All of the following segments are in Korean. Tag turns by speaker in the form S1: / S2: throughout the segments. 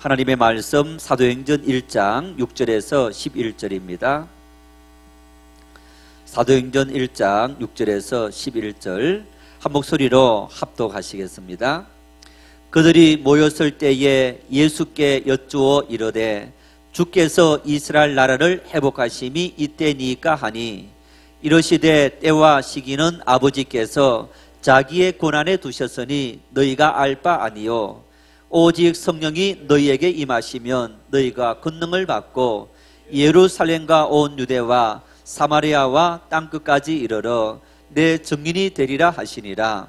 S1: 하나님의 말씀 사도행전 1장 6절에서 11절입니다. 사도행전 1장 6절에서 11절 한 목소리로 합독하시겠습니다. 그들이 모였을 때에 예수께 여쭈어 이르되 주께서 이스라엘 나라를 회복하심이 이때니까 하니 이러시되 때와 시기는 아버지께서 자기의 권한에 두셨으니 너희가 알 바 아니요 오직 성령이 너희에게 임하시면 너희가 권능을 받고 예루살렘과 온 유대와 사마리아와 땅끝까지 이르러 내 증인이 되리라 하시니라.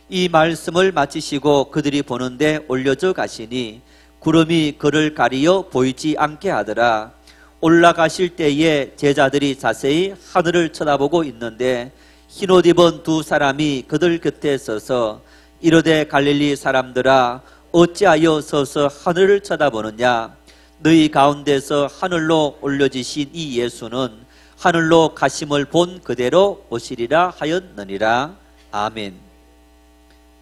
S1: 이 말씀을 마치시고 그들이 보는데 올려져 가시니 구름이 그를 가리어 보이지 않게 하더라. 올라가실 때에 제자들이 자세히 하늘을 쳐다보고 있는데 흰옷 입은 두 사람이 그들 곁에 서서 이르되 갈릴리 사람들아 어찌하여 서서 하늘을 쳐다보느냐. 너희 가운데서 하늘로 올려지신 이 예수는 하늘로 가심을 본 그대로 오시리라 하였느니라. 아멘.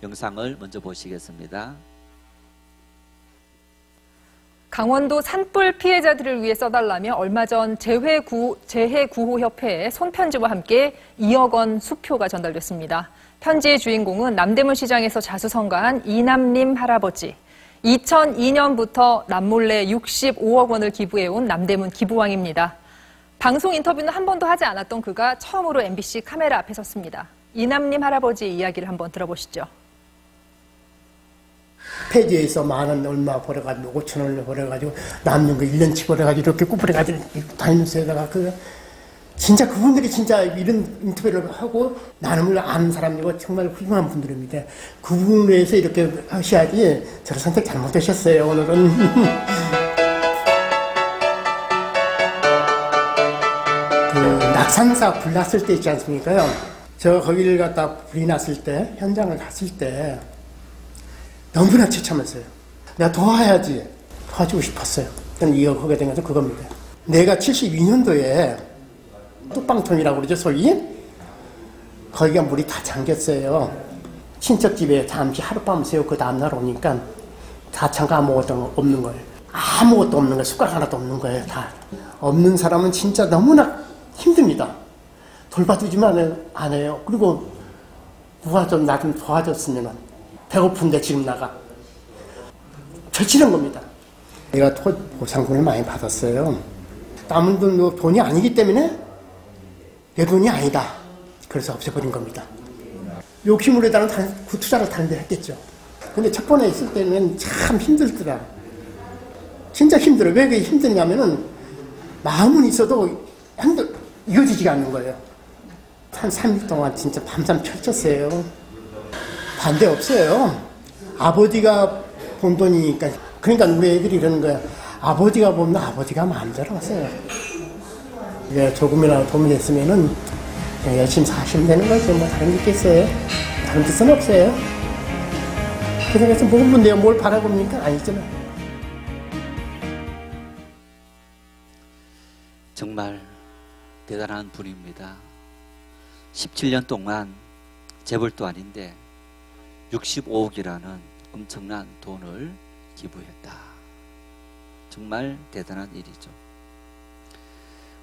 S1: 영상을 먼저 보시겠습니다.
S2: 강원도 산불 피해자들을 위해 써달라며 얼마 전 재해구호협회에 손편지와 함께 2억 원 수표가 전달됐습니다. 편지의 주인공은 남대문 시장에서 자수성가한 이남림 할아버지. 2002년부터 남몰래 65억 원을 기부해온 남대문 기부왕입니다. 방송 인터뷰는 한 번도 하지 않았던 그가 처음으로 MBC 카메라 앞에 섰습니다. 이남림 할아버지의 이야기를 한번 들어보시죠.
S3: 폐지에서 만원 얼마 벌어가지고 5천 원을 벌어가지고 남는 거 1년치 벌어가지고 이렇게 꾸부려가지고 다니면서 에다가 진짜 그분들이 진짜 이런 인터뷰를 하고 나름을 아는 사람이고 정말 훌륭한 분들입니다. 그분을 위해서 이렇게 하셔야지. 저를 선택 잘못하셨어요 오늘은. 그 낙산사 불 났을 때 있지 않습니까요? 저 거기를 갖다 불이 났을 때 현장을 갔을 때 너무나 처참했어요. 내가 도와야지. 도와주고 싶었어요. 저는 이거 하게 된 것은 그겁니다. 내가 72년도에 뚝방촌이라고 그러죠, 소위? 거기가 물이 다 잠겼어요. 친척 집에 잠시 하룻밤 새우고 그 다음날 오니까 다 잠가 아무것도 없는 거예요. 아무것도 없는 거예요. 숟가락 하나도 없는 거예요. 다. 없는 사람은 진짜 너무나 힘듭니다. 돌봐주지만 안 해요. 그리고 누가 좀 나 좀 도와줬으면 배고픈데 지금 나가. 절치는 겁니다. 내가 보상금을 많이 받았어요. 남은 돈이 아니기 때문에 내 돈이 아니다. 그래서 없애버린 겁니다. 욕심으로 다른 그 투자를 다른 데 했겠죠. 근데 첫 번에 있을 때는 참 힘들더라. 진짜 힘들어. 왜 그게 힘드냐면은 마음은 있어도 이어지지가 않는 거예요. 한 3일 동안 진짜 밤잠 펼쳤어요. 반대 없어요. 아버지가 본 돈이니까. 그러니까 우리 애들이 이러는 거야. 아버지가 보면 아버지가 마음대로 하세요. 조금이라도 도움이 됐으면은 그냥 열심히 사시면 되는 거죠. 뭐 다른 게 있겠어요? 다른 뜻은 없어요. 그래서 뭐 내가 뭘 바라봅니까? 아니잖아요.
S1: 정말 대단한 분입니다. 17년 동안 재벌도 아닌데 65억이라는 엄청난 돈을 기부했다. 정말 대단한 일이죠.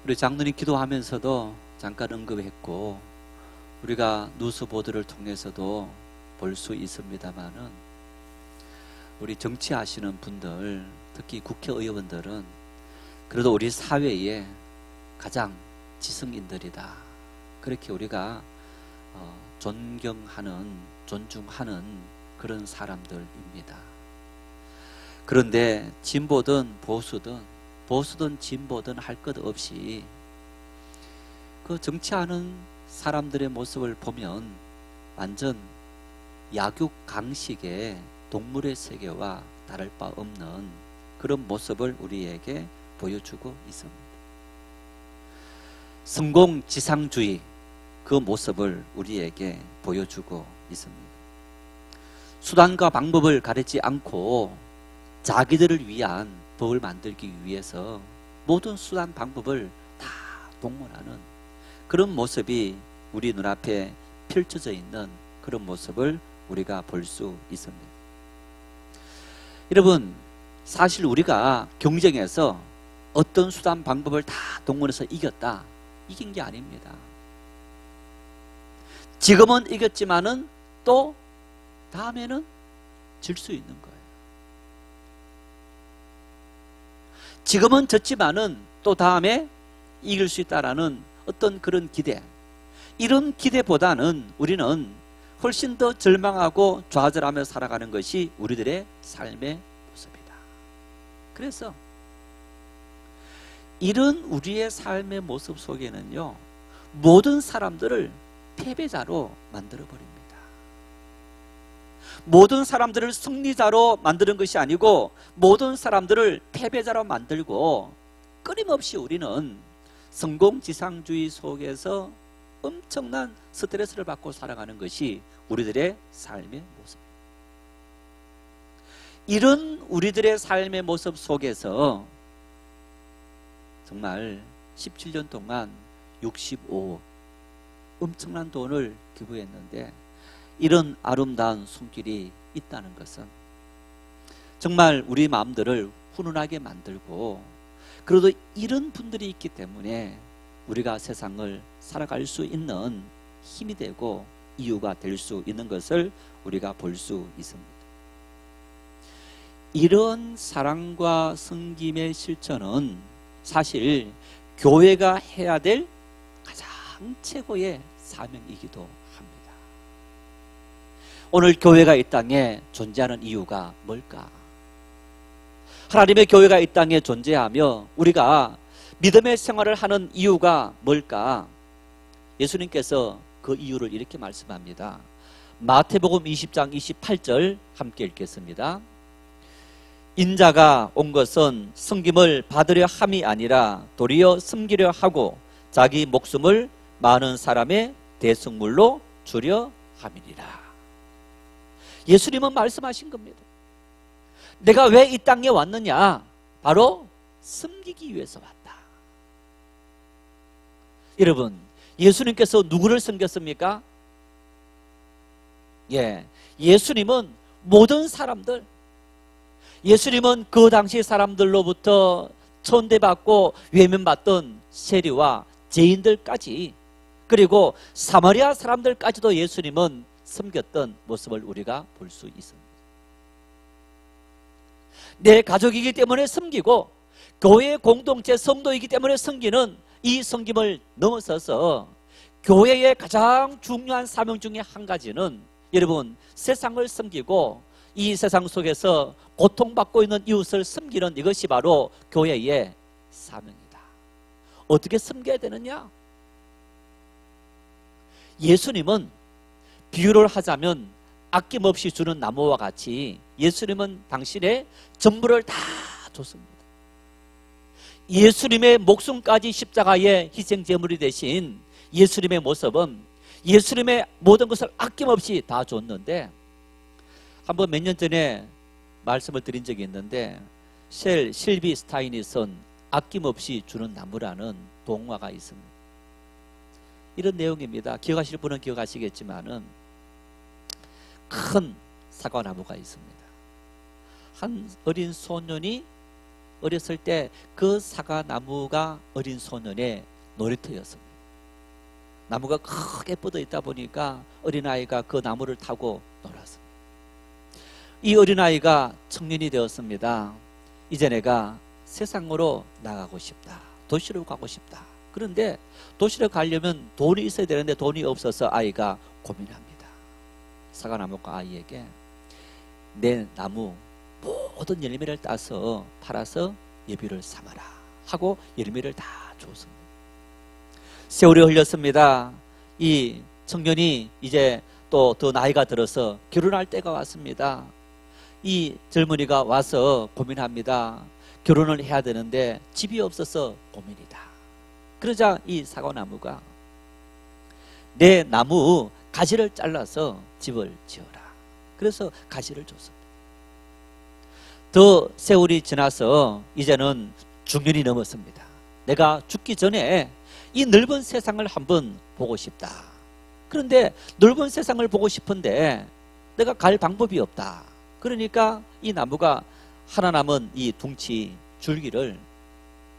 S1: 우리 장로님 기도하면서도 잠깐 언급했고 우리가 뉴스 보도를 통해서도 볼 수 있습니다만은 우리 정치하시는 분들, 특히 국회의원들은 그래도 우리 사회에 가장 지성인들이다. 그렇게 우리가 존경하는, 존중하는 그런 사람들입니다. 그런데 진보든 보수든 진보든 할 것 없이 그 정치하는 사람들의 모습을 보면 완전 약육 강식의 동물의 세계와 다를 바 없는 그런 모습을 우리에게 보여주고 있습니다. 성공지상주의 그 모습을 우리에게 보여주고 있습니다. 수단과 방법을 가리지 않고 자기들을 위한 법을 만들기 위해서 모든 수단 방법을 다 동원하는 그런 모습이 우리 눈앞에 펼쳐져 있는 그런 모습을 우리가 볼 수 있습니다. 여러분, 사실 우리가 경쟁에서 어떤 수단 방법을 다 동원해서 이겼다, 이긴 게 아닙니다. 지금은 이겼지만은 또 다음에는 질 수 있는 거예요. 지금은 졌지만은 또 다음에 이길 수 있다라는 어떤 그런 기대, 이런 기대보다는 우리는 훨씬 더 절망하고 좌절하며 살아가는 것이 우리들의 삶의 모습이다. 그래서 이런 우리의 삶의 모습 속에는요, 모든 사람들을 패배자로 만들어버립니다. 모든 사람들을 승리자로 만드는 것이 아니고 모든 사람들을 패배자로 만들고, 끊임없이 우리는 성공지상주의 속에서 엄청난 스트레스를 받고 살아가는 것이 우리들의 삶의 모습입니다. 이런 우리들의 삶의 모습 속에서 정말 17년 동안 65억, 엄청난 돈을 기부했는데 이런 아름다운 손길이 있다는 것은 정말 우리 마음들을 훈훈하게 만들고, 그래도 이런 분들이 있기 때문에 우리가 세상을 살아갈 수 있는 힘이 되고 이유가 될 수 있는 것을 우리가 볼 수 있습니다. 이런 사랑과 섬김의 실천은 사실 교회가 해야 될 가장 최고의 사명이기도 합니다. 오늘 교회가 이 땅에 존재하는 이유가 뭘까? 하나님의 교회가 이 땅에 존재하며 우리가 믿음의 생활을 하는 이유가 뭘까? 예수님께서 그 이유를 이렇게 말씀합니다. 마태복음 20장 28절 함께 읽겠습니다. 인자가 온 것은 섬김을 받으려 함이 아니라 도리어 섬기려 하고 자기 목숨을 많은 사람의 대속물로 주려 함이니라. 예수님은 말씀하신 겁니다. 내가 왜 이 땅에 왔느냐? 바로 섬기기 위해서 왔다. 여러분, 예수님께서 누구를 섬겼습니까? 예수님은 모든 사람들, 예수님은 그 당시 사람들로부터 천대받고 외면받던 세리와 죄인들까지, 그리고 사마리아 사람들까지도 예수님은 섬겼던 모습을 우리가 볼 수 있습니다. 내 가족이기 때문에 섬기고 교회 공동체 성도이기 때문에 섬기는 이 섬김을 넘어서서 교회의 가장 중요한 사명 중에 한 가지는, 여러분, 세상을 섬기고 이 세상 속에서 고통받고 있는 이웃을 섬기는 이것이 바로 교회의 사명이다. 어떻게 섬겨야 되느냐? 예수님은 비유를 하자면 아낌없이 주는 나무와 같이 예수님은 당신의 전부를 다 줬습니다. 예수님의 목숨까지 십자가의 희생제물이 되신 예수님의 모습은 예수님의 모든 것을 아낌없이 다 줬는데, 한번 몇 년 전에 말씀을 드린 적이 있는데 셀 실비 스타인이 쓴 아낌없이 주는 나무라는 동화가 있습니다. 이런 내용입니다. 기억하실 분은 기억하시겠지만은 큰 사과나무가 있습니다. 한 어린 소년이 어렸을 때 그 사과나무가 어린 소년의 놀이터였습니다. 나무가 크게 뻗어 있다 보니까 어린아이가 그 나무를 타고 놀았습니다. 이 어린아이가 청년이 되었습니다. 이제 내가 세상으로 나가고 싶다. 도시로 가고 싶다. 그런데 도시로 가려면 돈이 있어야 되는데 돈이 없어서 아이가 고민합니다. 사과나무가 아이에게 내 나무 모든 열매를 따서 팔아서 예비를 삼아라 하고 열매를 다 줬습니다. 세월이 흘렸습니다. 이 청년이 이제 또 더 나이가 들어서 결혼할 때가 왔습니다. 이 젊은이가 와서 고민합니다. 결혼을 해야 되는데 집이 없어서 고민이다. 그러자 이 사과나무가 내 나무 가지를 잘라서 집을 지어라. 그래서 가지를 줬습니다. 더 세월이 지나서 이제는 중년이 넘었습니다. 내가 죽기 전에 이 넓은 세상을 한번 보고 싶다. 그런데 넓은 세상을 보고 싶은데 내가 갈 방법이 없다. 그러니까 이 나무가 하나 남은 이 둥치 줄기를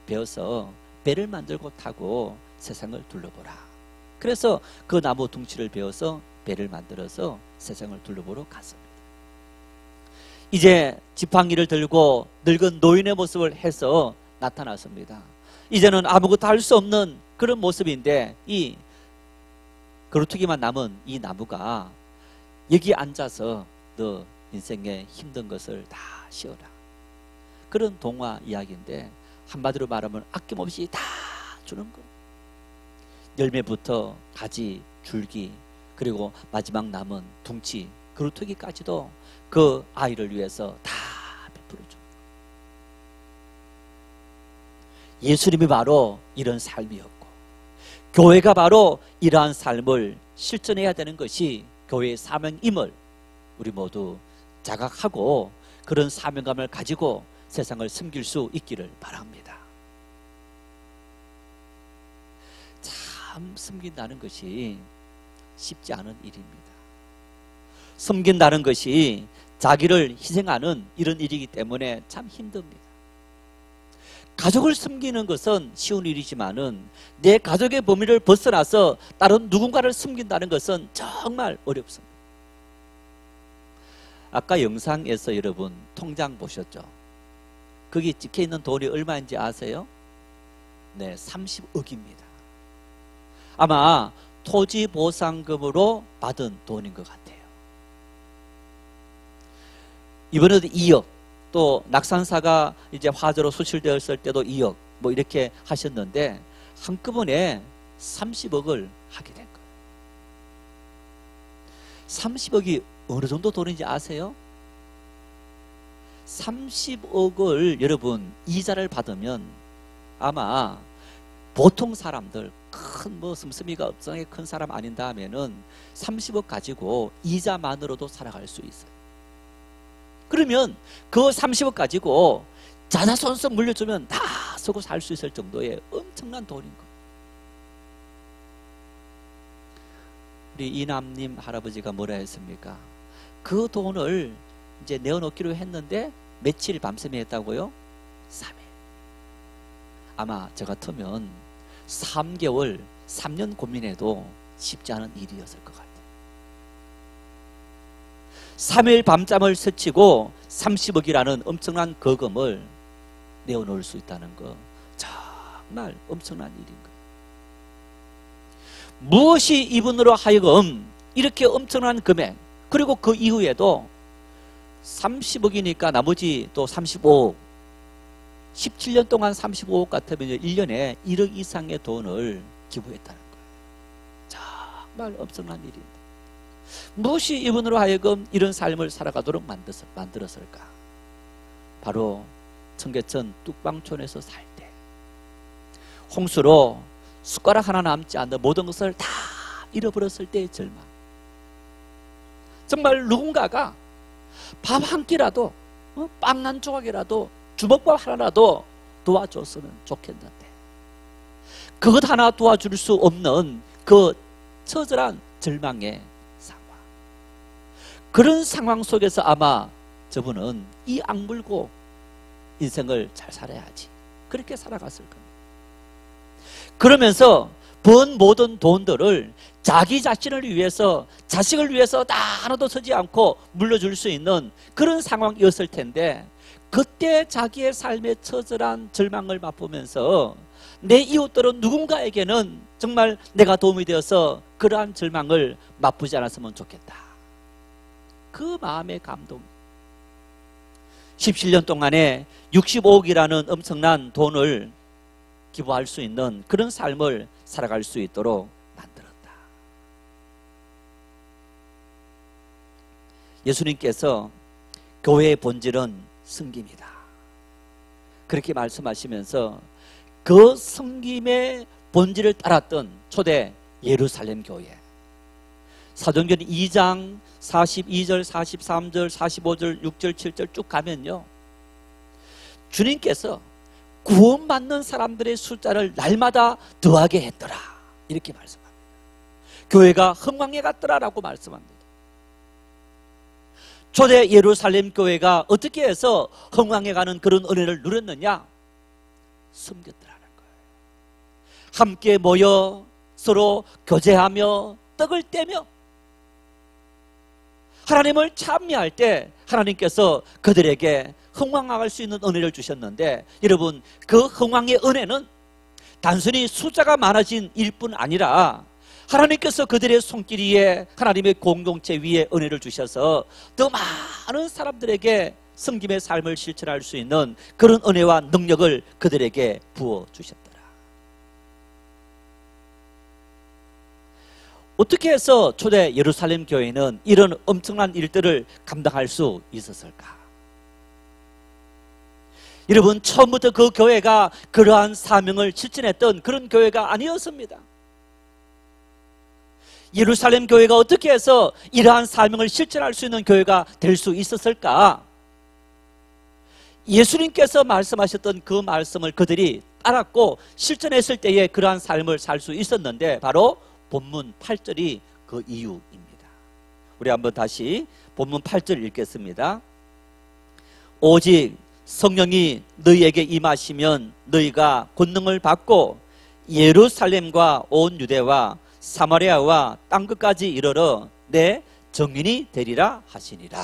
S1: 베어서 배를 만들고 타고 세상을 둘러보라. 그래서 그 나무 둥치를 베어서 배를 만들어서 세상을 둘러보러 갔습니다. 이제 지팡이를 들고 늙은 노인의 모습을 해서 나타났습니다. 이제는 아무것도 할 수 없는 그런 모습인데 이 그루터기만 남은 이 나무가 여기 앉아서 너 인생의 힘든 것을 다 쉬어라. 그런 동화 이야기인데 한마디로 말하면 아낌없이 다 주는 거. 열매부터 가지, 줄기, 그리고 마지막 남은 둥치, 그루터기까지도 그 아이를 위해서 다 베풀어줘. 예수님이 바로 이런 삶이었고 교회가 바로 이러한 삶을 실천해야 되는 것이 교회의 사명임을 우리 모두 자각하고 그런 사명감을 가지고 세상을 섬길 수 있기를 바랍니다. 참 섬긴다는 것이 쉽지 않은 일입니다. 섬긴다는 것이 자기를 희생하는 이런 일이기 때문에 참 힘듭니다. 가족을 섬기는 것은 쉬운 일이지만은 내 가족의 범위를 벗어나서 다른 누군가를 섬긴다는 것은 정말 어렵습니다. 아까 영상에서 여러분 통장 보셨죠? 거기 찍혀있는 돈이 얼마인지 아세요? 네, 30억입니다. 아마 토지보상금으로 받은 돈인 것 같아요. 이번에도 2억, 또 낙산사가 이제 화재로 소실되었을 때도 2억 뭐 이렇게 하셨는데 한꺼번에 30억을 하게 된 거예요. 30억이 어느 정도 돈인지 아세요? 30억을 여러분 이자를 받으면 아마 보통 사람들 큰 뭐 씀씀이가 업성에 큰 사람 아닌 다음에는 30억 가지고 이자만으로도 살아갈 수 있어요. 그러면 그 30억 가지고 자자손손 물려주면 다 쓰고 살 수 있을 정도의 엄청난 돈인 거예요. 우리 이남님 할아버지가 뭐라 했습니까? 그 돈을 이제 내어놓기로 했는데 며칠 밤샘에 했다고요? 3일. 아마 저 같으면 3개월, 3년 고민해도 쉽지 않은 일이었을 것 같아요. 3일 밤잠을 설치고 30억이라는 엄청난 거금을 내어놓을 수 있다는 거 정말 엄청난 일인 거예요. 무엇이 이분으로 하여금 이렇게 엄청난 금액, 그리고 그 이후에도 30억이니까 나머지 또 35억, 17년 동안 35억 같으면 1년에 1억 이상의 돈을 기부했다는 거예요. 정말 엄청난 일인데 무엇이 이분으로 하여금 이런 삶을 살아가도록 만들었을까? 바로 청계천 뚝방촌에서 살 때 홍수로 숟가락 하나 남지 않는 모든 것을 다 잃어버렸을 때의 절망. 정말 누군가가 밥 한 끼라도 빵 한 조각이라도 주먹밥 하나라도 도와줬으면 좋겠는데 그것 하나 도와줄 수 없는 그 처절한 절망의 상황. 그런 상황 속에서 아마 저분은 이 악물고 인생을 잘 살아야지 그렇게 살아갔을 겁니다. 그러면서 번 모든 돈들을 자기 자신을 위해서, 자식을 위해서 다 하나도 쓰지 않고 물려줄 수 있는 그런 상황이었을 텐데 그때 자기의 삶의 처절한 절망을 맛보면서 내 이웃들은 누군가에게는 정말 내가 도움이 되어서 그러한 절망을 맛보지 않았으면 좋겠다. 그 마음의 감동. 17년 동안에 65억이라는 엄청난 돈을 기부할 수 있는 그런 삶을 살아갈 수 있도록 만들었다. 예수님께서 교회의 본질은 섬김이다. 그렇게 말씀하시면서 그 섬김의 본질을 따랐던 초대 예루살렘 교회. 사도행전 2장 42절, 43절, 45절, 6절, 7절 쭉 가면요, 주님께서 구원받는 사람들의 숫자를 날마다 더하게 했더라 이렇게 말씀합니다. 교회가 흥왕에 갔더라라고 말씀합니다. 초대 예루살렘 교회가 어떻게 해서 흥왕해가는 그런 은혜를 누렸느냐? 섬겼더라는 거예요. 함께 모여 서로 교제하며 떡을 떼며 하나님을 찬미할 때 하나님께서 그들에게 흥왕할 수 있는 은혜를 주셨는데, 여러분, 그 흥왕의 은혜는 단순히 숫자가 많아진 일뿐 아니라 하나님께서 그들의 손길 위에, 하나님의 공동체 위에 은혜를 주셔서 더 많은 사람들에게 섬김의 삶을 실천할 수 있는 그런 은혜와 능력을 그들에게 부어주셨더라. 어떻게 해서 초대 예루살렘 교회는 이런 엄청난 일들을 감당할 수 있었을까? 여러분, 처음부터 그 교회가 그러한 사명을 실천했던 그런 교회가 아니었습니다. 예루살렘 교회가 어떻게 해서 이러한 사명을 실천할 수 있는 교회가 될 수 있었을까? 예수님께서 말씀하셨던 그 말씀을 그들이 따랐고 실천했을 때에 그러한 삶을 살 수 있었는데, 바로 본문 8절이 그 이유입니다. 우리 한번 다시 본문 8절 읽겠습니다. 오직 성령이 너희에게 임하시면 너희가 권능을 받고 예루살렘과 온 유대와 사마리아와 땅끝까지 이르러 내 증인이 되리라 하시니라.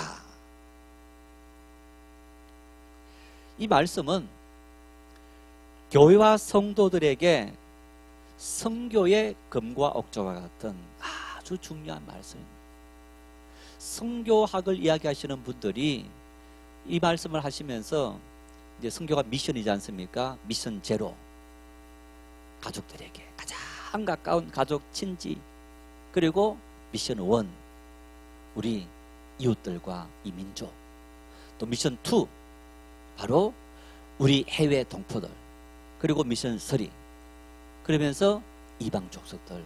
S1: 이 말씀은 교회와 성도들에게 성교의 금과 억조와 같은 아주 중요한 말씀입니다. 성교학을 이야기하시는 분들이 이 말씀을 하시면서, 이제 성교가 미션이지 않습니까? 미션 제로, 가족들에게 가장 가까운 가족, 친지, 그리고 미션 원, 우리 이웃들과 이 민족, 또 미션 투, 바로 우리 해외 동포들, 그리고 미션 3, 그러면서 이방 족속들,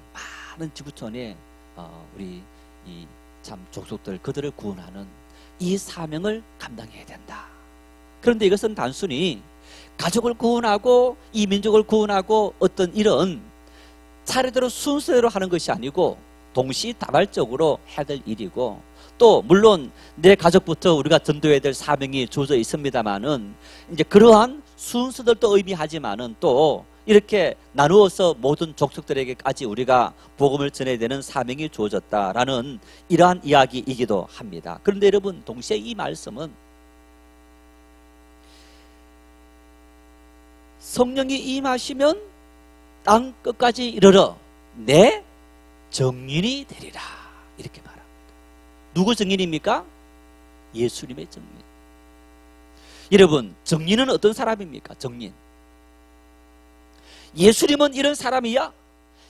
S1: 많은 지구촌에 우리 이 참 족속들, 그들을 구원하는 이 사명을 감당해야 된다. 그런데 이것은 단순히 가족을 구원하고 이 민족을 구원하고 어떤 이런 차례대로 순서대로 하는 것이 아니고 동시다발적으로 해야 될 일이고, 또 물론 내 가족부터 우리가 전도해야 될 사명이 주어져 있습니다만은, 이제 그러한 순서들도 의미하지만은 또 이렇게 나누어서 모든 족속들에게까지 우리가 복음을 전해야 되는 사명이 주어졌다라는 이러한 이야기이기도 합니다. 그런데 여러분, 동시에 이 말씀은 성령이 임하시면 땅 끝까지 이르러 내 증인이 되리라, 이렇게 말합니다. 누구 증인입니까? 예수님의 증인. 여러분, 증인은 어떤 사람입니까? 증인. 예수님은 이런 사람이야.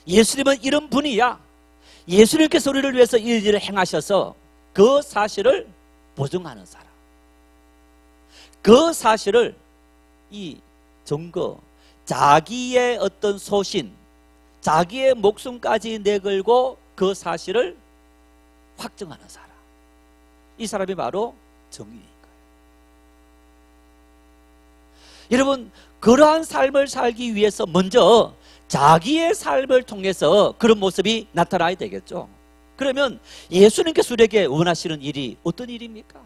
S1: 예수님은 이런 분이야. 예수님께서 우리를 위해서 이 일을 행하셔서 그 사실을 보증하는 사람, 그 사실을 이 증거, 자기의 어떤 소신, 자기의 목숨까지 내걸고 그 사실을 확증하는 사람, 이 사람이 바로 증인인 거예요. 여러분, 그러한 삶을 살기 위해서 먼저 자기의 삶을 통해서 그런 모습이 나타나야 되겠죠. 그러면 예수님께서 우리에게 원하시는 일이 어떤 일입니까?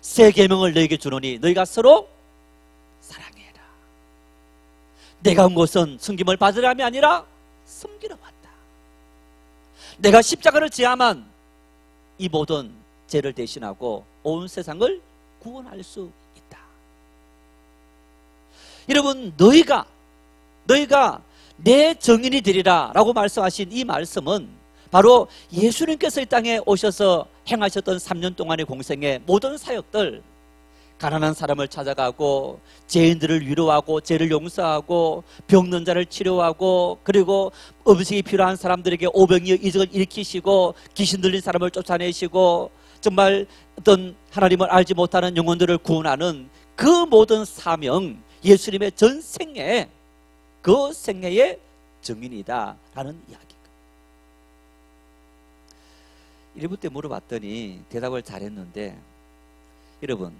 S1: 새 계명을 너희에게 주노니 너희가 서로 사랑해라. 내가 온 것은 섬김을 받으라함이 아니라 섬기러 왔다. 내가 십자가를 지야만 이 모든 죄를 대신하고 온 세상을 구원할 수 있다. 여러분, 너희가 내 증인이 되리라 라고 말씀하신 이 말씀은 바로 예수님께서 이 땅에 오셔서 행하셨던 3년 동안의 공생의 모든 사역들, 가난한 사람을 찾아가고 죄인들을 위로하고 죄를 용서하고 병든 자를 치료하고, 그리고 음식이 필요한 사람들에게 오병이어 이적을 일으키시고 귀신 들린 사람을 쫓아내시고, 정말 어떤 하나님을 알지 못하는 영혼들을 구원하는 그 모든 사명, 예수님의 전 생애, 그 생애의 증인이다라는 이야기입니다. 1부 때 물어봤더니 대답을 잘했는데, 여러분,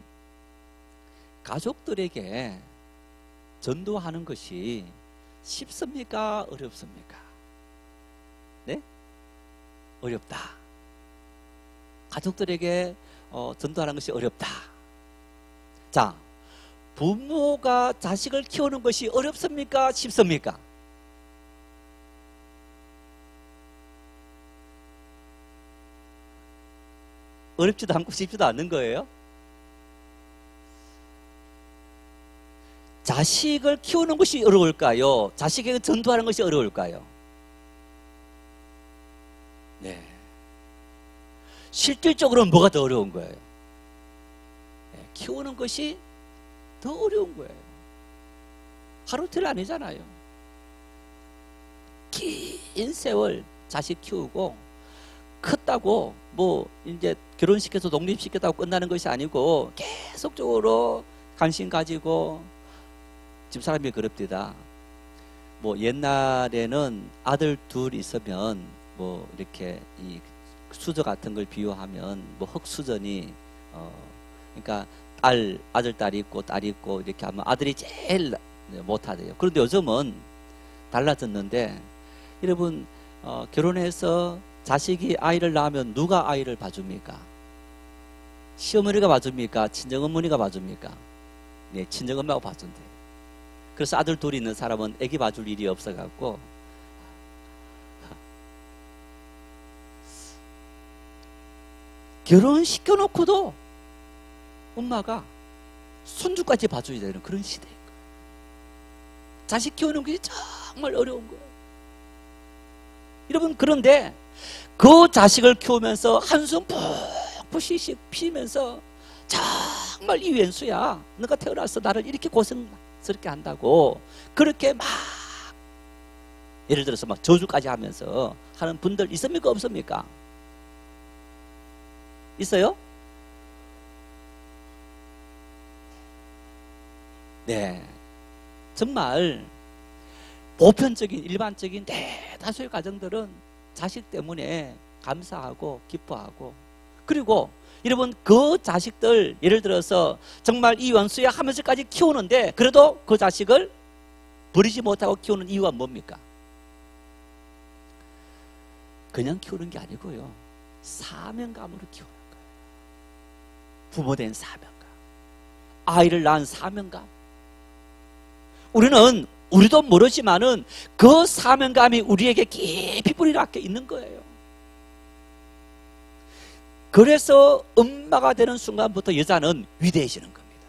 S1: 가족들에게 전도하는 것이 쉽습니까? 어렵습니까? 네? 어렵다. 가족들에게 전도하는 것이 어렵다. 자, 부모가 자식을 키우는 것이 어렵습니까? 쉽습니까? 어렵지도 않고 쉽지도 않는 거예요. 자식을 키우는 것이 어려울까요? 자식에게 전도하는 것이 어려울까요? 네. 실질적으로는 뭐가 더 어려운 거예요? 네, 키우는 것이 더 어려운 거예요. 하루 이틀 아니잖아요. 긴 세월 자식 키우고 컸다고 뭐 이제 결혼시켜서 독립시켰다고 끝나는 것이 아니고 계속적으로 관심 가지고 집사람이 그럽디다. 뭐 옛날에는 아들 둘 있으면 뭐 이렇게 이 수저 같은 걸 비유하면 뭐 흙수저니 그러니까 아들 딸이 있고 딸이 있고 이렇게 하면 아들이 제일 못하대요. 그런데 요즘은 달라졌는데 여러분 결혼해서 자식이 아이를 낳으면 누가 아이를 봐줍니까? 시어머니가 봐줍니까? 친정어머니가 봐줍니까? 네, 친정엄마가 봐준대요. 그래서 아들 둘이 있는 사람은 애기 봐줄 일이 없어갖고 결혼시켜놓고도 엄마가 손주까지 봐줘야 되는 그런 시대인 거예요. 자식 키우는 게 정말 어려운 거예요. 여러분, 그런데 그 자식을 키우면서 한숨 푹푹 쉬면서 정말 이 왼수야, 너가 태어나서 나를 이렇게 고생스럽게 한다고 그렇게 막 예를 들어서 막 저주까지 하면서 하는 분들 있습니까? 없습니까? 있어요? 네, 정말 보편적인 일반적인 대다수의 가정들은 자식 때문에 감사하고 기뻐하고, 그리고 여러분 그 자식들 예를 들어서 정말 이 원수야 하면서까지 키우는데 그래도 그 자식을 버리지 못하고 키우는 이유가 뭡니까? 그냥 키우는 게 아니고요, 사명감으로 키우는 거예요. 부모된 사명감, 아이를 낳은 사명감. 우리도 모르지만은 그 사명감이 우리에게 깊이 뿌리 박혀 있는 거예요. 그래서 엄마가 되는 순간부터 여자는 위대해지는 겁니다.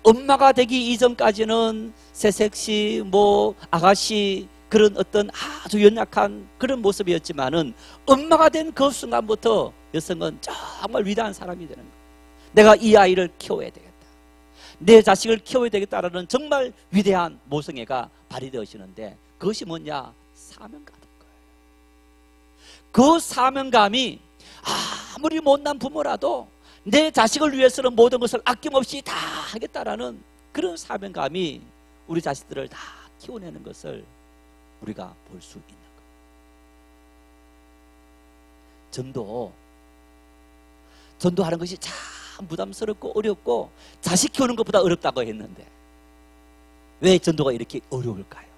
S1: 엄마가 되기 이전까지는 새색시 뭐 아가씨 그런 어떤 아주 연약한 그런 모습이었지만은 엄마가 된 그 순간부터 여성은 정말 위대한 사람이 되는 거예요. 내가 이 아이를 키워야 되겠다, 내 자식을 키워야 되겠다라는 정말 위대한 모성애가 발휘되어지는데, 그것이 뭐냐? 사명감인 거예요. 그 사명감이 아무리 못난 부모라도 내 자식을 위해서는 모든 것을 아낌없이 다 하겠다라는 그런 사명감이 우리 자식들을 다 키워내는 것을 우리가 볼 수 있는 거예요. 전도하는 것이 참 부담스럽고 어렵고 자식 키우는 것보다 어렵다고 했는데 왜 전도가 이렇게 어려울까요?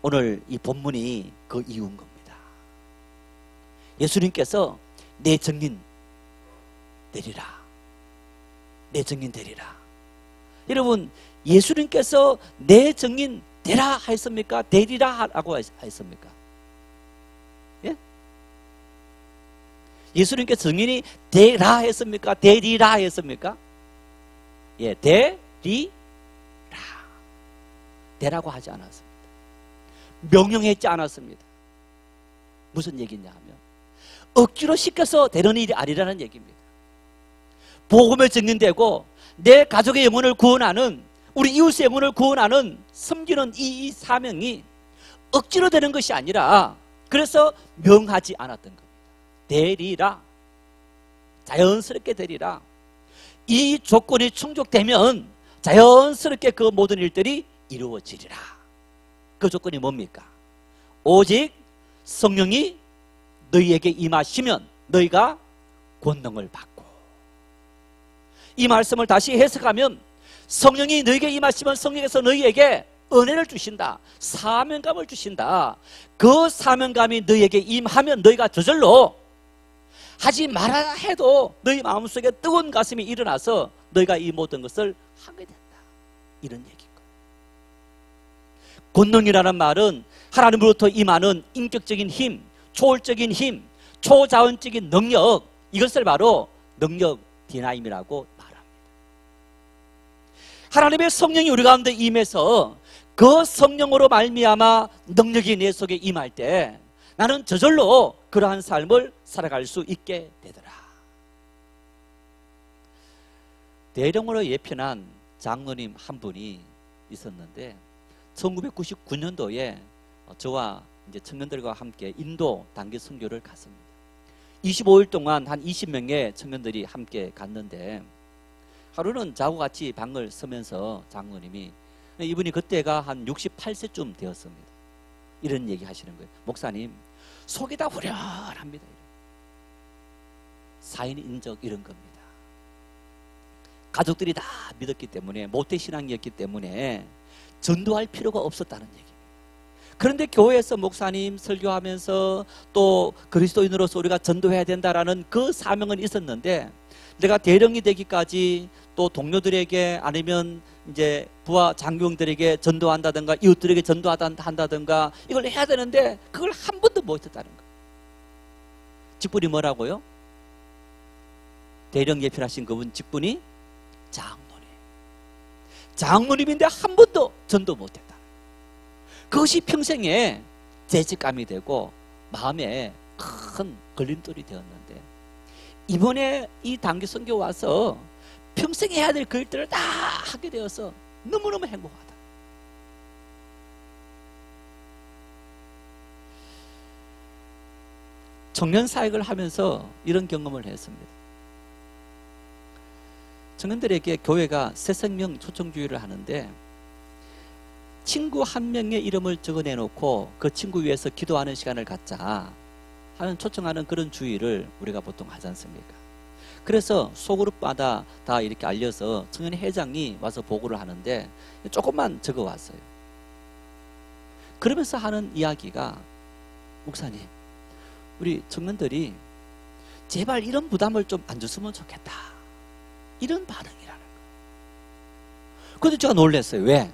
S1: 오늘 이 본문이 그 이유인 겁니다. 예수님께서 내 증인 되리라, 내 증인 되리라. 여러분, 예수님께서 내 증인 되라 하였습니까? 되리라 하고 하였습니까? 예? 예수님께서 증인이 되라 했습니까? 되리라 했습니까? 예, 되리라. 되라고 하지 않았습니다. 명령했지 않았습니다. 무슨 얘기냐 하면 억지로 시켜서 되는 일이 아니라는 얘기입니다. 복음에 증인되고 내 가족의 영혼을 구원하는, 우리 이웃의 영혼을 구원하는 섬기는 이 사명이 억지로 되는 것이 아니라, 그래서 명하지 않았던 겁니다. 되리라, 자연스럽게 되리라. 이 조건이 충족되면 자연스럽게 그 모든 일들이 이루어지리라. 그 조건이 뭡니까? 오직 성령이 너희에게 임하시면 너희가 권능을 받고. 이 말씀을 다시 해석하면 성령이 너희에게 임하시면 성령께서 너희에게 은혜를 주신다. 사명감을 주신다. 그 사명감이 너에게 임하면 너희가 저절로 하지 말아야 해도 너희 마음속에 뜨거운 가슴이 일어나서 너희가 이 모든 것을 하게 된다. 이런 얘기인 거예요. 권능이라는 말은 하나님으로부터 임하는 인격적인 힘, 초월적인 힘, 초자원적인 능력, 이것을 바로 능력 디나임이라고 말합니다. 하나님의 성령이 우리 가운데 임해서 그 성령으로 말미암아 능력이 내 속에 임할 때 나는 저절로 그러한 삶을 살아갈 수 있게 되더라. 대령으로 예편한 장로님 한 분이 있었는데 1999년도에 저와 이제 청년들과 함께 인도 단기 선교를 갔습니다. 25일 동안 한 20명의 청년들이 함께 갔는데 하루는 저하고 같이 방을 서면서 장로님이 이분이 그때가 한 68세쯤 되었습니다. 이런 얘기 하시는 거예요. 목사님, 속이 다 후련합니다. 사인 인적 이런 겁니다. 가족들이 다 믿었기 때문에 모태신앙이었기 때문에 전도할 필요가 없었다는 얘기입니다. 그런데 교회에서 목사님 설교하면서 또 그리스도인으로서 우리가 전도해야 된다라는 그 사명은 있었는데 내가 대령이 되기까지 또 동료들에게 아니면 이제 부하 장교들에게 전도한다든가 이웃들에게 전도한다든가 이걸 해야 되는데 그걸 한 번도 못했다는 거예요. 직분이 뭐라고요? 대령 예편하신 그분 직분이 장로님인데 한 번도 전도 못했다. 그것이 평생에 죄책감이 되고 마음에 큰 걸림돌이 되었는데 이번에 이 단기 선교 와서 평생 해야 될 그 일들을 다 하게 되어서 너무너무 행복하다. 청년 사역을 하면서 이런 경험을 했습니다. 청년들에게 교회가 새생명 초청주의를 하는데 친구 한 명의 이름을 적어내놓고 그 친구 위해서 기도하는 시간을 갖자 하는 초청하는 그런 주의를 우리가 보통 하지 않습니까? 그래서 소그룹마다 다 이렇게 알려서 청년 회장이 와서 보고를 하는데 조금만 적어왔어요. 그러면서 하는 이야기가 목사님, 우리 청년들이 제발 이런 부담을 좀 안 줬으면 좋겠다. 이런 반응이라는 거예요. 그런데 제가 놀랐어요. 왜?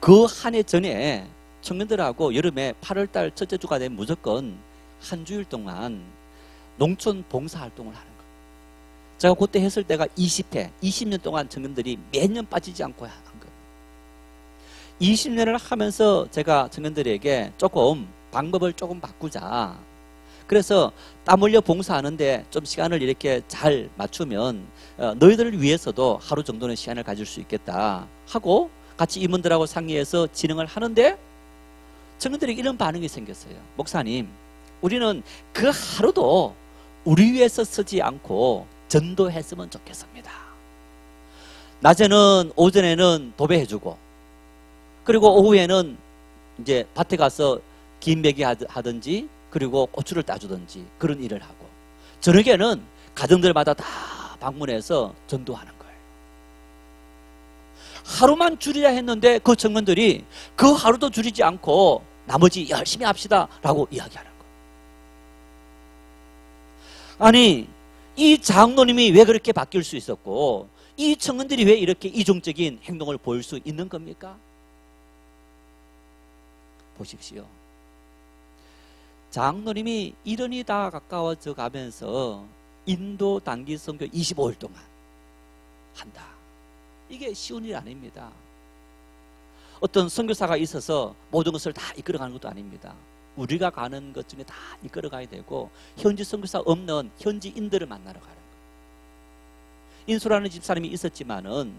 S1: 그 한 해 전에 청년들하고 여름에 8월달 첫째 주가 되면 무조건 한 주일 동안 농촌 봉사활동을 하는 거예요. 제가 그때 했을 때가 20회, 20년 동안 청년들이 매년 빠지지 않고 한 거예요. 20년을 하면서 제가 청년들에게 조금 방법을 조금 바꾸자. 그래서 땀 흘려 봉사하는데 좀 시간을 이렇게 잘 맞추면 너희들을 위해서도 하루 정도는 시간을 가질 수 있겠다 하고 같이 임원들하고 상의해서 진행을 하는데 청년들에게 이런 반응이 생겼어요. 목사님, 우리는 그 하루도 우리 위해서 쓰지 않고 전도했으면 좋겠습니다. 낮에는 오전에는 도배해주고 그리고 오후에는 이제 밭에 가서 긴 베기 하든지 그리고 고추를 따주든지 그런 일을 하고 저녁에는 가정들마다 다 방문해서 전도하는 거예요. 하루만 줄이자 했는데 그 청년들이 그 하루도 줄이지 않고 나머지 열심히 합시다 라고 이야기하는 거예요. 아니 이 장로님이 왜 그렇게 바뀔 수 있었고 이 청년들이 왜 이렇게 이중적인 행동을 보일 수 있는 겁니까? 보십시오. 장로님이 이른이 다 가까워져 가면서 인도 단기 선교 25일 동안 한다. 이게 쉬운 일 아닙니다. 어떤 선교사가 있어서 모든 것을 다 이끌어가는 것도 아닙니다. 우리가 가는 것 중에 다 이끌어가야 되고 현지 선교사 없는 현지인들을 만나러 가는 거예요. 인수라는 집사람이 있었지만은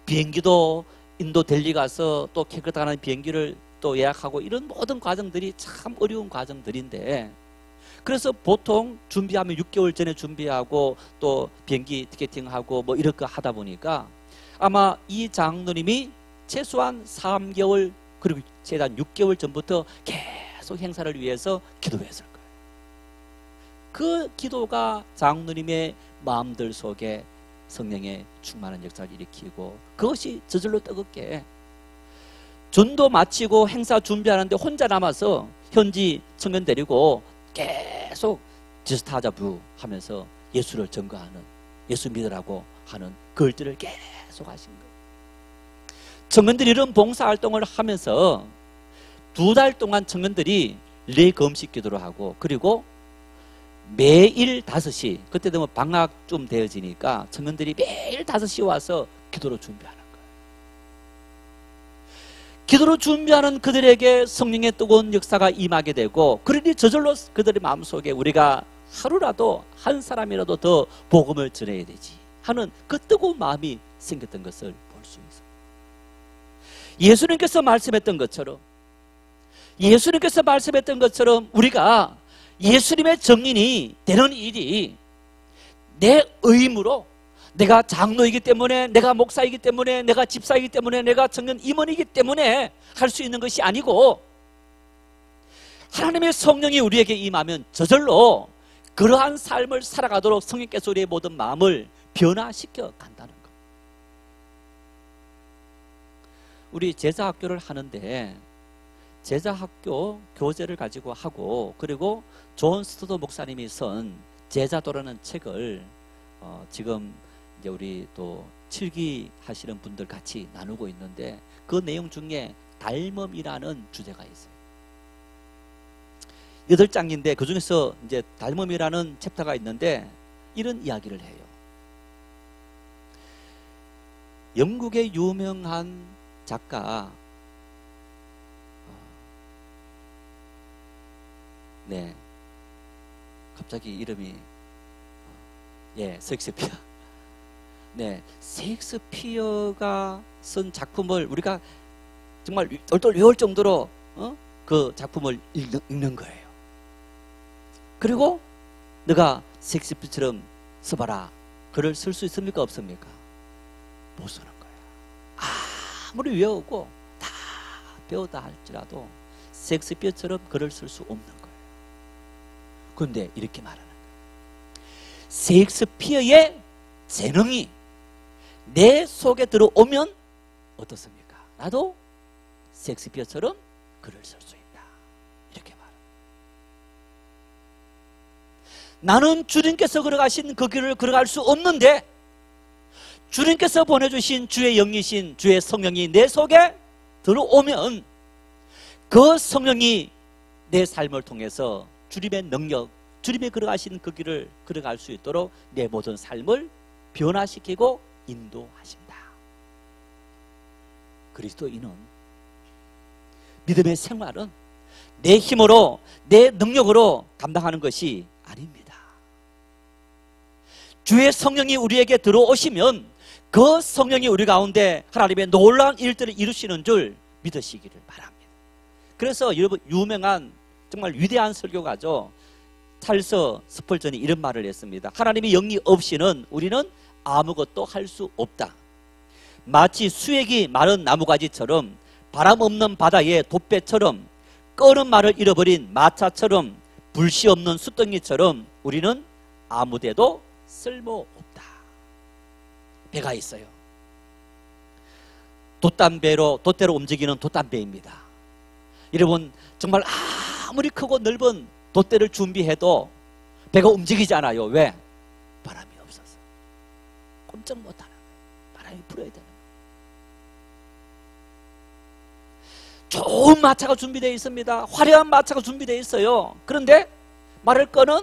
S1: 비행기도 인도 델리 가서 또 캘커타 가는 비행기를 또 예약하고 이런 모든 과정들이 참 어려운 과정들인데 그래서 보통 준비하면 6개월 전에 준비하고 또 비행기 티켓팅하고 뭐 이렇게 하다 보니까 아마 이 장로님이 최소한 3개월 그리고 최단 6개월 전부터 계속 행사를 위해서 기도했을 거예요. 그 기도가 장로님의 마음들 속에 성령의 충만한 역사를 일으키고 그것이 저절로 뜨겁게 전도 마치고 행사 준비하는데 혼자 남아서 현지 청년 데리고 계속 지스타자부 하면서 예수를 증거하는, 예수 믿으라고 하는 그 일들을 계속 하신 거예요. 청년들이 이런 봉사활동을 하면서 2달 동안 청년들이 례금식 기도를 하고, 그리고 매일 5시, 그때 되면 방학쯤 되어지니까 청년들이 매일 5시 와서 기도로 준비하는 거예요. 기도로 준비하는 그들에게 성령의 뜨거운 역사가 임하게 되고, 그러니 저절로 그들의 마음속에 우리가 하루라도 한 사람이라도 더 복음을 전해야 되지 하는 그 뜨거운 마음이 생겼던 것을 볼 수 있어요. 예수님께서 말씀했던 것처럼 우리가 예수님의 증인이 되는 일이 내 의무로, 내가 장로이기 때문에, 내가 목사이기 때문에, 내가 집사이기 때문에, 내가 청년 임원이기 때문에 할 수 있는 것이 아니고, 하나님의 성령이 우리에게 임하면 저절로 그러한 삶을 살아가도록 성령께서 우리의 모든 마음을 변화시켜 간다는 것. 우리 제자학교를 하는데 제자학교 교재를 가지고 하고, 그리고 존 스토더 목사님이 쓴 제자도라는 책을 지금 이제 우리 또 7기 하시는 분들 같이 나누고 있는데, 그 내용 중에 닮음이라는 주제가 있어요. 8장인데 그 중에서 이제 닮음이라는 챕터가 있는데 이런 이야기를 해요. 영국의 유명한 작가, 네, 갑자기 이름이 셰익스피어. 네, 셰익스피어가 쓴 작품을 우리가 정말 똘똘 외울 정도로 그 작품을 읽는 거예요. 그리고 너가 셰익스피어처럼 써봐라. 글을 쓸 수 있습니까? 없습니까? 못 쓰는 거예요. 아무리 외우고 다 배우다 할지라도 셰익스피어처럼 글을 쓸 수 없는 거예요. 그런데 이렇게 말하는 거예요. 셰익스피어의 재능이 내 속에 들어오면 어떻습니까? 나도 셰익스피어처럼 글을 쓸 수 있다. 이렇게 말합니다. 나는 주님께서 걸어가신 그 길을 걸어갈 수 없는데, 주님께서 보내주신 주의 영이신 주의 성령이 내 속에 들어오면 그 성령이 내 삶을 통해서 주님의 능력, 주님이 걸어가신 그 길을 걸어갈 수 있도록 내 모든 삶을 변화시키고 인도하신다. 그리스도인은, 믿음의 생활은 내 힘으로, 내 능력으로 감당하는 것이 아닙니다. 주의 성령이 우리에게 들어오시면 그 성령이 우리 가운데 하나님의 놀라운 일들을 이루시는 줄 믿으시기를 바랍니다. 그래서 여러분, 유명한 정말 위대한 설교가죠, 찰스 스펄전이 이런 말을 했습니다. 하나님의 영이 없이는 우리는 아무것도 할 수 없다. 마치 수액이 마른 나무가지처럼, 바람 없는 바다의 돛배처럼, 끄는 말을 잃어버린 마차처럼, 불씨 없는 숯덩이처럼 우리는 아무데도 쓸모없다. 배가 있어요. 돛대로 움직이는 돛담배입니다. 여러분, 정말 아무리 크고 넓은 돛대를 준비해도 배가 움직이지 않아요. 왜? 바람이 없어서. 꼼짝 못하는 거예요. 바람이 불어야 되는 거예요. 좋은 마차가 준비되어 있습니다. 화려한 마차가 준비되어 있어요. 그런데 말을 끄는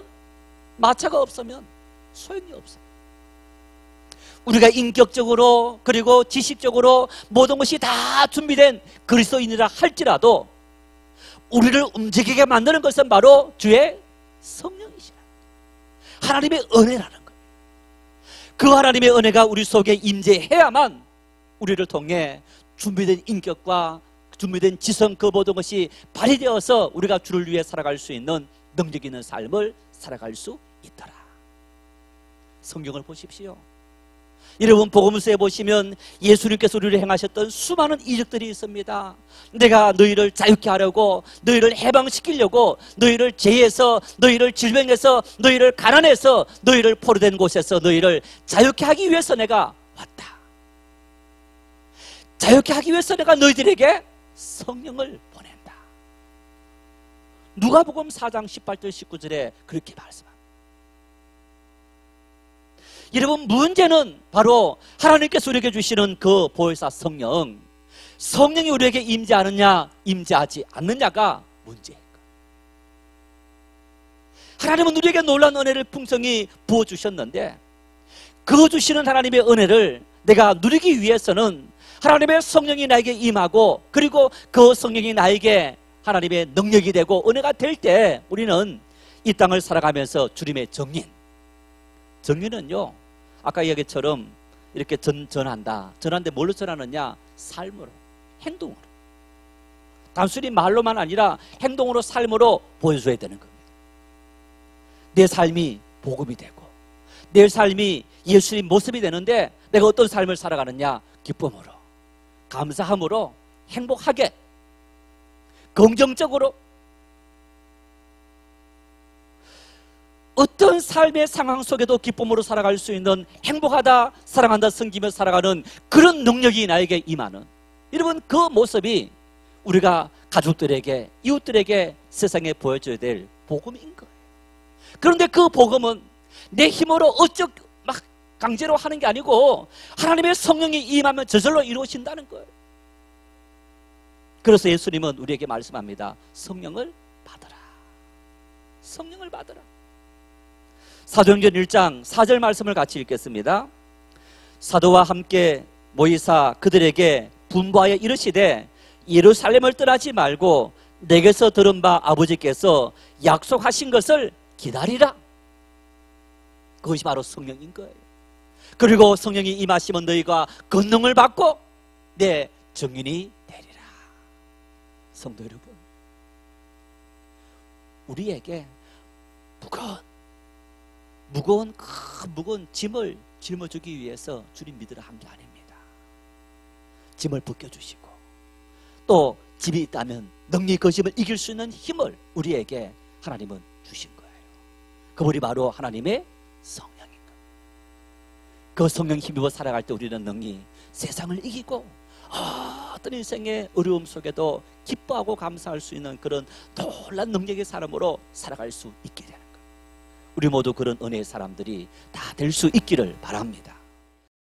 S1: 마차가 없으면 소용이 없어요. 우리가 인격적으로 그리고 지식적으로 모든 것이 다 준비된 그리스도인이라 할지라도 우리를 움직이게 만드는 것은 바로 주의 성령이시라. 하나님의 은혜라는 거예요. 그 하나님의 은혜가 우리 속에 임재해야만 우리를 통해 준비된 인격과 준비된 지성, 그 모든 것이 발휘되어서 우리가 주를 위해 살아갈 수 있는 능력 있는 삶을 살아갈 수 있더라. 성경을 보십시오. 여러분, 복음서에 보시면 예수님께서 우리를 행하셨던 수많은 이적들이 있습니다. 내가 너희를 자유케 하려고, 너희를 해방시키려고, 너희를 죄에서, 너희를 질병에서, 너희를 가난해서, 너희를 포로된 곳에서 너희를 자유케 하기 위해서 내가 왔다. 자유케 하기 위해서 내가 너희들에게 성령을 보낸다. 누가복음 4장 18절 19절에 그렇게 말씀합니다. 여러분, 문제는 바로 하나님께서 우리에게 주시는 그 보혜사 성령, 성령이 우리에게 임재하느냐 임재하지 않느냐가 문제예요. 하나님은 우리에게 놀라운 은혜를 풍성히 부어주셨는데 그 주시는 하나님의 은혜를 내가 누리기 위해서는 하나님의 성령이 나에게 임하고 그리고 그 성령이 나에게 하나님의 능력이 되고 은혜가 될 때 우리는 이 땅을 살아가면서 주님의 정의는요, 아까 이야기처럼 이렇게 전하는데 뭘로 전하느냐? 삶으로, 행동으로. 단순히 말로만 아니라 행동으로, 삶으로 보여줘야 되는 겁니다. 내 삶이 복음이 되고 내 삶이 예수님 모습이 되는데 내가 어떤 삶을 살아가느냐? 기쁨으로, 감사함으로, 행복하게, 긍정적으로. 어떤 삶의 상황 속에도 기쁨으로 살아갈 수 있는, 행복하다, 사랑한다, 섬기며 살아가는 그런 능력이 나에게 임하는, 여러분, 그 모습이 우리가 가족들에게, 이웃들에게 세상에 보여줘야 될 복음인 거예요. 그런데 그 복음은 내 힘으로 막 강제로 하는 게 아니고 하나님의 성령이 임하면 저절로 이루어진다는 거예요. 그래서 예수님은 우리에게 말씀합니다. 성령을 받으라. 성령을 받으라. 사도행전 1장 4절 말씀을 같이 읽겠습니다. 사도와 함께 모이사 그들에게 분부하여 이르시되 예루살렘을 떠나지 말고 내게서 들은 바 아버지께서 약속하신 것을 기다리라. 그것이 바로 성령인 거예요. 그리고 성령이 임하시면 너희가 권능을 받고 내 증인이 되리라. 성도 여러분, 우리에게 무거운 짐을 짊어주기 위해서 주님 믿으라 한 게 아닙니다. 짐을 벗겨주시고 또 짐이 있다면 능히 그 짐을 이길 수 있는 힘을 우리에게 하나님은 주신 거예요. 그분이 바로 하나님의 성령인 거예요. 그 성령 힘입어 살아갈 때 우리는 능히 세상을 이기고 어떤 인생의 어려움 속에도 기뻐하고 감사할 수 있는 그런 놀라운 능력의 사람으로 살아갈 수 있게 되는 거예요. 우리 모두 그런 은혜의 사람들이 다 될 수 있기를 바랍니다.